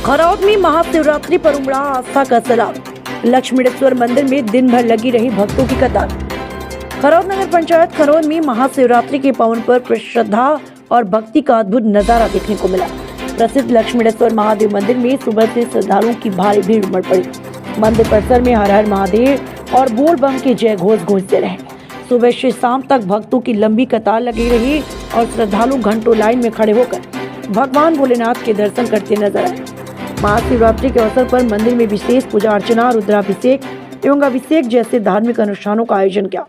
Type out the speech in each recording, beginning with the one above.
खरौद में महाशिवरात्रि पर उमड़ा आस्था का सैलाब। लक्ष्मीश्वर मंदिर में दिन भर लगी रही भक्तों की कतार। खरौद नगर पंचायत खरौद में महाशिवरात्रि के पावन पर श्रद्धा और भक्ति का अद्भुत नजारा देखने को मिला। प्रसिद्ध लक्ष्मीश्वर महादेव मंदिर में सुबह से श्रद्धालुओं की भारी भीड़ उमड़ पड़ी। मंदिर परिसर में हर हर महादेव और बोल बम के जय घोष गूंजते रहे। सुबह से शाम तक भक्तों की लंबी कतार लगी रही और श्रद्धालु घंटों लाइन में खड़े होकर भगवान भोलेनाथ के दर्शन करते नजर आए। महाशिवरात्रि के अवसर पर मंदिर में विशेष पूजा अर्चना, रुद्राभिषेक एवं अभिषेक जैसे धार्मिक अनुष्ठानों का आयोजन किया।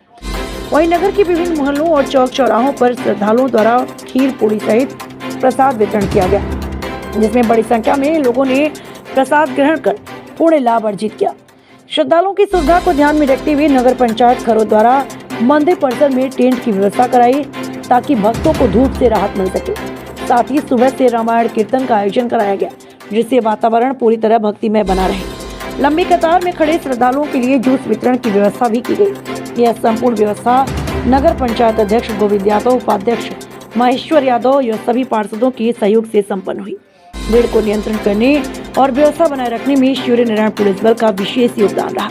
वहीं नगर के विभिन्न मोहल्लों और चौक चौराहों पर श्रद्धालुओं द्वारा खीर पूरी सहित प्रसाद वितरण किया गया, जिसमें बड़ी संख्या में लोगों ने प्रसाद ग्रहण कर पुण्य लाभ अर्जित किया। श्रद्धालुओं की सुविधा को ध्यान में रखते हुए नगर पंचायत खरौद द्वारा मंदिर परिसर में टेंट की व्यवस्था कराई ताकि भक्तों को धूप से राहत मिल सके। साथ ही सुबह से रामायण कीर्तन का आयोजन कराया गया, जिससे वातावरण पूरी तरह भक्तिमय बना रहे। लंबी कतार में खड़े श्रद्धालुओं के लिए जूस वितरण की व्यवस्था भी की गई। यह संपूर्ण व्यवस्था नगर पंचायत अध्यक्ष गोविंद यादव, उपाध्यक्ष महेश्वर यादव और सभी पार्षदों के सहयोग से संपन्न हुई। भीड़ को नियंत्रण करने और व्यवस्था बनाए रखने में सूर्य नारायण पुलिस बल का विशेष योगदान रहा।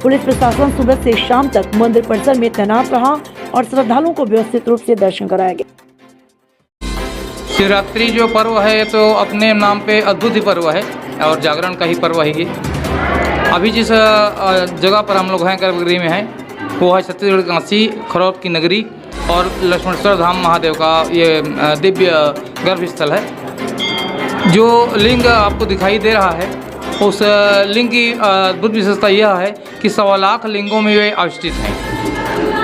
पुलिस प्रशासन सुबह से शाम तक मंदिर परिसर में तैनात रहा और श्रद्धालुओं को व्यवस्थित रूप से दर्शन कराया गया। शिवरात्रि जो पर्व है तो अपने नाम पे अद्भुत ही पर्व है और जागरण का ही पर्व है ये। अभी जिस जगह पर हम लोग हैं, गर्भगृह में हैं, वो है छत्तीसगढ़ काशी खरौद की नगरी और लक्ष्मीश्वर धाम महादेव का ये दिव्य गर्भ स्थल है। जो लिंग आपको दिखाई दे रहा है उस लिंग की अद्भुत विशेषता यह है कि 1.25 लाख लिंगों में वे अवस्थित हैं।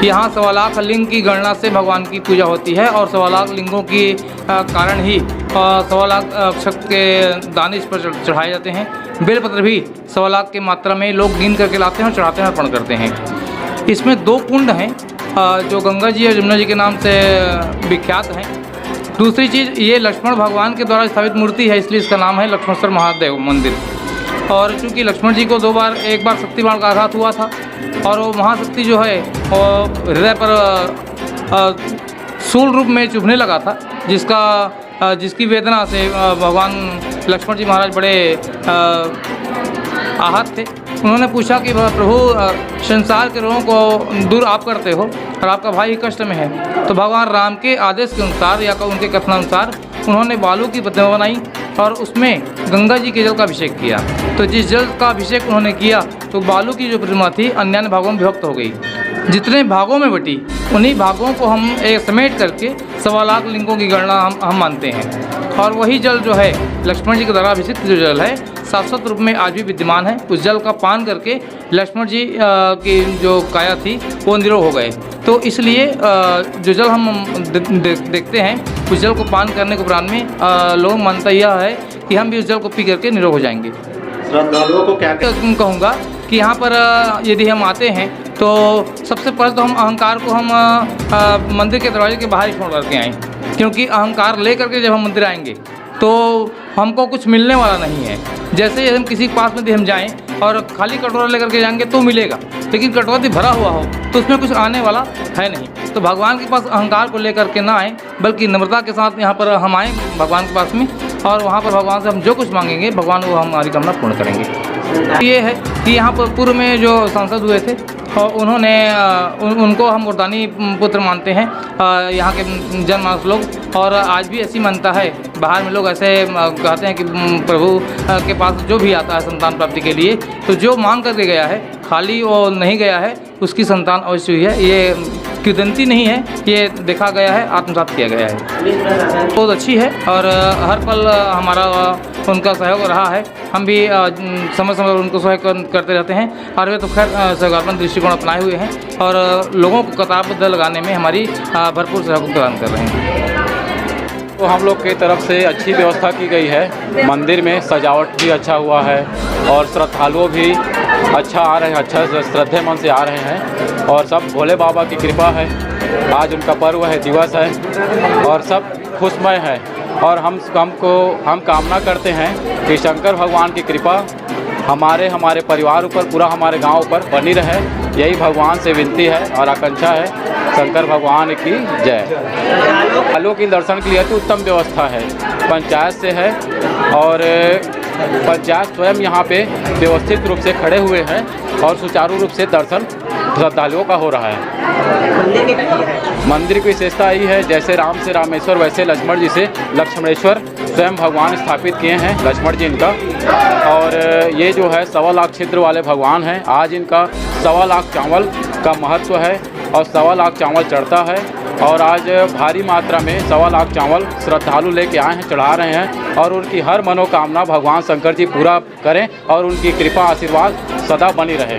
यहाँ 1.25 लाख लिंग की गणना से भगवान की पूजा होती है और 1.25 लाख लिंगों की कारण ही 1.25 लाख अक्षत के दाने इस पर चढ़ाए जाते हैं। बेलपत्र भी 1.25 लाख की मात्रा में लोग गिन करके लाते हैं और चढ़ाते हैं, अर्पण करते हैं। इसमें 2 कुंड हैं जो गंगा जी और यमुना जी के नाम से विख्यात हैं। दूसरी चीज़, ये लक्ष्मण भगवान के द्वारा स्थापित मूर्ति है, इसलिए इसका नाम है लक्ष्मेश्वर महादेव मंदिर। और चूँकि लक्ष्मण जी को 2 बार, एक बार शक्ति बाण का आघात हुआ था और वो महाशक्ति जो है वो हृदय पर शूल रूप में चुभने लगा था, जिसकी वेदना से भगवान लक्ष्मण जी महाराज बड़े आहत थे। उन्होंने पूछा कि प्रभु, संसार के रोगों को दूर आप करते हो और आपका भाई कष्ट में है। तो भगवान राम के आदेश के अनुसार या उनके कथनानुसार उन्होंने बालू की प्रतिमा बनाई और उसमें गंगा जी के जल का अभिषेक किया। तो जिस जल का अभिषेक उन्होंने किया तो बालू की जो प्रतिमा थी अन्य भागों में विभक्त हो गई। जितने भागों में बटी उन्हीं भागों को हम एक समेट करके 1.25 लाख लिंगों की गणना हम मानते हैं। और वही जल जो है लक्ष्मण जी के द्वारा अभिषेक जो जल है शाश्वत रूप में आज भी विद्यमान है। उस जल का पान करके लक्ष्मण जी की जो काया थी वो निरोग हो गए। तो इसलिए जो जल हम देखते हैं उस जल को पान करने के उपरांत में लोग मानता यह है कि हम भी उस जल को पी करके निरोग हो जाएंगे। श्रद्धालुओं को क्या कहूँगा कि यहाँ पर यदि हम आते हैं तो सबसे पहले तो हम अहंकार को हम मंदिर के दरवाजे के बाहर ही छोड़ करके आएँ, क्योंकि अहंकार ले करके जब हम मंदिर आएंगे तो हमको कुछ मिलने वाला नहीं है। जैसे हम किसी के पास में हम जाएं और खाली कटोरा लेकर के जाएंगे तो मिलेगा, लेकिन कटोरा भी भरा हुआ हो तो उसमें कुछ आने वाला है नहीं। तो भगवान के पास अहंकार को लेकर के ना आए, बल्कि नम्रता के साथ यहाँ पर हम आएँ भगवान के पास में, और वहाँ पर भगवान से हम जो कुछ मांगेंगे भगवान वो हमारी कामना पूर्ण करेंगे। ये है कि यहाँ पर पूर्व में जो सांसद हुए थे और उन्होंने उनको हम वरदानी पुत्र मानते हैं यहाँ के जनमानस लोग। और आज भी ऐसी मान्यता है, बाहर में लोग ऐसे कहते हैं कि प्रभु के पास जो भी आता है संतान प्राप्ति के लिए, तो जो मांग करके गया है खाली वो नहीं गया है, उसकी संतान अवश्य हुई है। ये किंवदंती नहीं है, ये देखा गया है, आत्मसात किया गया है। बहुत अच्छी है और हर पल हमारा उनका सहयोग रहा है। हम भी समय समय पर उनको सहयोग करते रहते हैं और वे तो खैर सहयोगात्मक दृष्टिकोण अपनाए हुए हैं और लोगों को कतारबद्ध लगाने में हमारी भरपूर सहयोग प्रदान कर रहे हैं। तो हम लोग की तरफ से अच्छी व्यवस्था की गई है। मंदिर में सजावट भी अच्छा हुआ है और श्रद्धालुओं भी अच्छा आ रहे हैं, अच्छा श्रद्धे मन से आ रहे हैं और सब भोले बाबा की कृपा है। आज उनका पर्व है, दिवस है और सब खुशमय है। और हम कामना करते हैं कि शंकर भगवान की कृपा हमारे परिवार ऊपर, पूरा हमारे गांव पर बनी रहे। यही भगवान से विनती है और आकांक्षा है। शंकर भगवान की जय। आलोक के दर्शन के लिए तो उत्तम व्यवस्था है, पंचायत से है और पंचायत स्वयं यहाँ पे व्यवस्थित रूप से खड़े हुए हैं और सुचारू रूप से दर्शन श्रद्धालुओं का हो रहा है। मंदिर की विशेषता यही है, जैसे राम से रामेश्वर वैसे लक्ष्मण जी से लक्ष्मणेश्वर स्वयं भगवान स्थापित किए हैं, लक्ष्मण जी इनका। और ये जो है 1.25 लाख छिद्र वाले भगवान हैं। आज इनका 1.25 लाख चावल का महत्व है और 1.25 लाख चावल चढ़ता है। और आज भारी मात्रा में 1.25 लाख चावल श्रद्धालु लेके आए हैं, चढ़ा रहे हैं और उनकी हर मनोकामना भगवान शंकर जी पूरा करें और उनकी कृपा आशीर्वाद सदा बनी रहे।